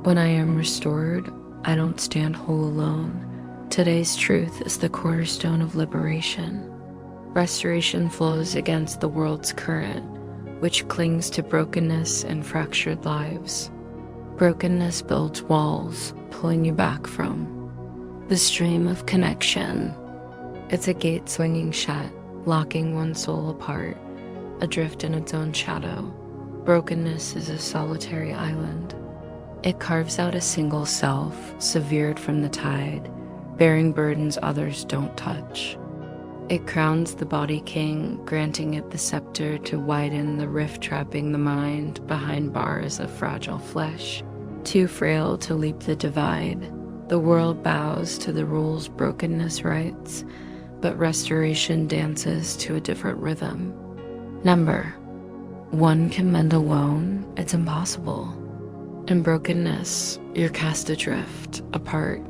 When I am restored, I don't stand whole alone. Today's truth is the cornerstone of liberation. Restoration flows against the world's current, which clings to brokenness and fractured lives. Brokenness builds walls, pulling you back from the stream of connection. It's a gate swinging shut, locking one soul apart, adrift in its own shadow. Brokenness is a solitary island. It carves out a single self, severed from the tide, bearing burdens others don't touch. It crowns the body king, granting it the scepter to widen the rift trapping the mind behind bars of fragile flesh. Too frail to leap the divide, the world bows to the rules brokenness writes, but restoration dances to a different rhythm. Number one can mend alone, it's impossible. In brokenness, you're cast adrift, apart.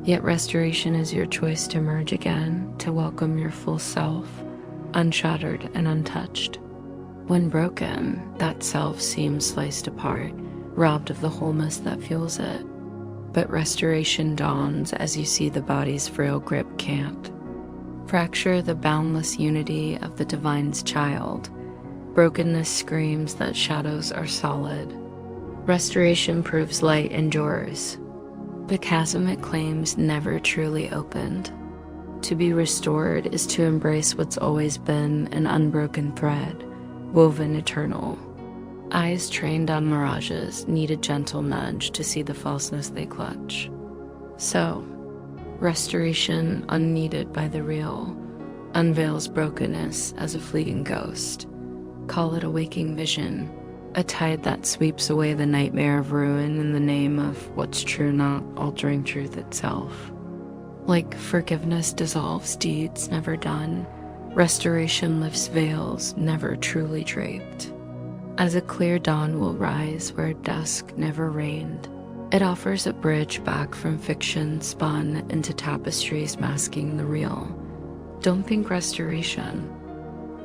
Yet restoration is your choice to merge again, to welcome your full self, unshattered and untouched. When broken, that self seems sliced apart, robbed of the wholeness that fuels it. But restoration dawns as you see the body's frail grip can't fracture the boundless unity of the divine's child. Brokenness screams that shadows are solid. Restoration proves light endures. The chasm it claims never truly opened. To be restored is to embrace what's always been an unbroken thread, woven eternal. Eyes trained on mirages need a gentle nudge to see the falseness they clutch. So, restoration unneeded by the real unveils brokenness as a fleeting ghost. Call it a waking vision, a tide that sweeps away the nightmare of ruin in the name of what's true, not altering truth itself. Like forgiveness dissolves deeds never done, restoration lifts veils never truly draped. As a clear dawn will rise where dusk never reigned, it offers a bridge back from fiction spun into tapestries masking the real. Don't think restoration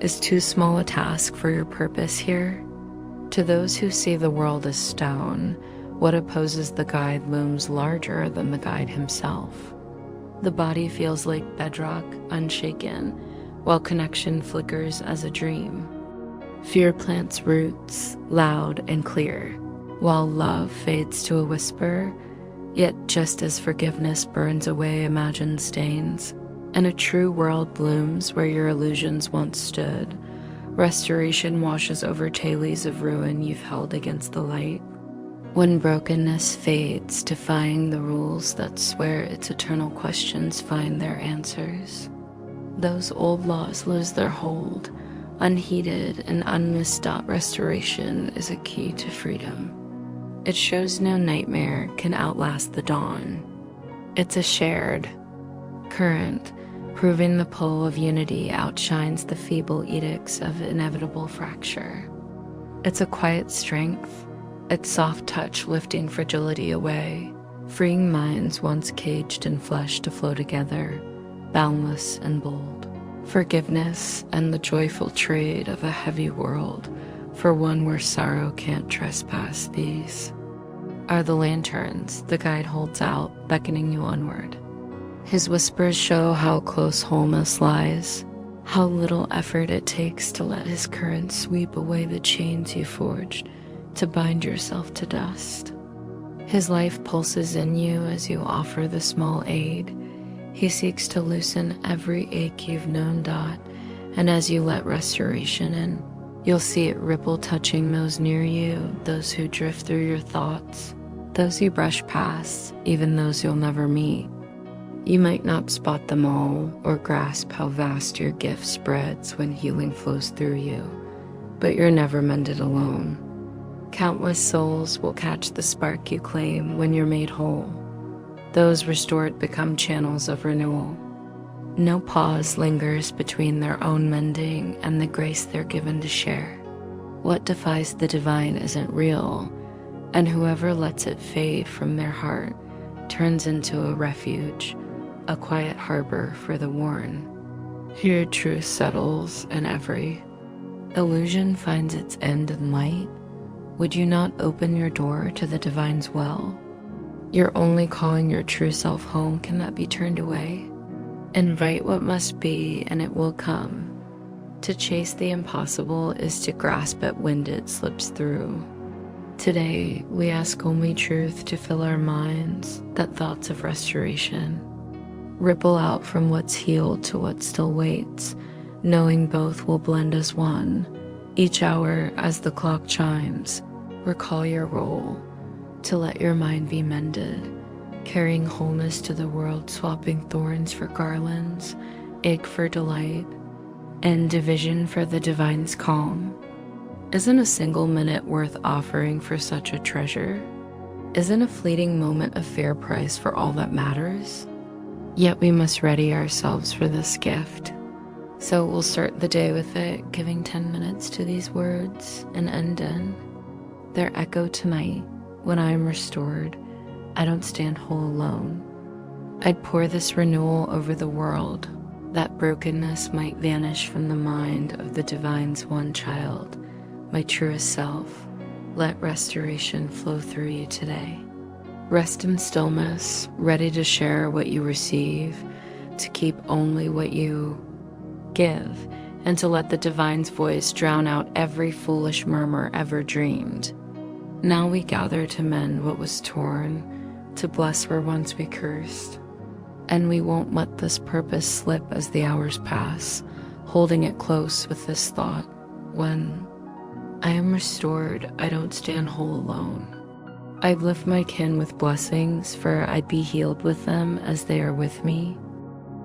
is too small a task for your purpose here. To those who see the world as stone, what opposes the guide looms larger than the guide himself. The body feels like bedrock, unshaken, while connection flickers as a dream. Fear plants roots, loud and clear, while love fades to a whisper, yet just as forgiveness burns away imagined stains, and a true world blooms where your illusions once stood, restoration washes over tailies of ruin you've held against the light. When brokenness fades, defying the rules that swear its eternal questions find their answers. Those old laws lose their hold. Unheeded and unmissed restoration is a key to freedom. It shows no nightmare can outlast the dawn. It's a shared current, proving the pull of unity outshines the feeble edicts of inevitable fracture. It's a quiet strength, its soft touch lifting fragility away, freeing minds once caged in flesh to flow together, boundless and bold. Forgiveness and the joyful trade of a heavy world for one where sorrow can't trespass. These are the lanterns the guide holds out, beckoning you onward. His whispers show how close wholeness lies, how little effort it takes to let his current sweep away the chains you forged to bind yourself to dust. His life pulses in you as you offer the small aid. He seeks to loosen every ache you've known, and as you let restoration in, you'll see it ripple touching those near you, those who drift through your thoughts, those you brush past, even those you'll never meet. You might not spot them all or grasp how vast your gift spreads when healing flows through you, but you're never mended alone. Countless souls will catch the spark you claim when you're made whole. Those restored become channels of renewal. No pause lingers between their own mending and the grace they're given to share. What defies the divine isn't real, and whoever lets it fade from their heart turns into a refuge, a quiet harbor for the worn. Here truth settles, and every illusion finds its end in light. Would you not open your door to the divine's well? You're only calling your true self home cannot be turned away. Invite what must be, and it will come. To chase the impossible is to grasp at wind it slips through. Today, we ask only truth to fill our minds, that thoughts of restoration ripple out from what's healed to what still waits, knowing both will blend as one. Each hour, as the clock chimes, recall your role, to let your mind be mended, carrying wholeness to the world, swapping thorns for garlands, ache for delight, and division for the divine's calm. Isn't a single minute worth offering for such a treasure? Isn't a fleeting moment a fair price for all that matters? Yet we must ready ourselves for this gift. So we'll start the day with it, giving 10 minutes to these words and end in. Their echo tonight, when I am restored, I don't stand whole alone. I'd pour this renewal over the world, that brokenness might vanish from the mind of the divine's one child, my truest self. Let restoration flow through you today. Rest in stillness, ready to share what you receive, to keep only what you give, and to let the divine's voice drown out every foolish murmur ever dreamed. Now we gather to mend what was torn, to bless where once we cursed. And we won't let this purpose slip as the hours pass, holding it close with this thought: when I am restored, I don't stand whole alone. I'd lift my kin with blessings, for I'd be healed with them as they are with me.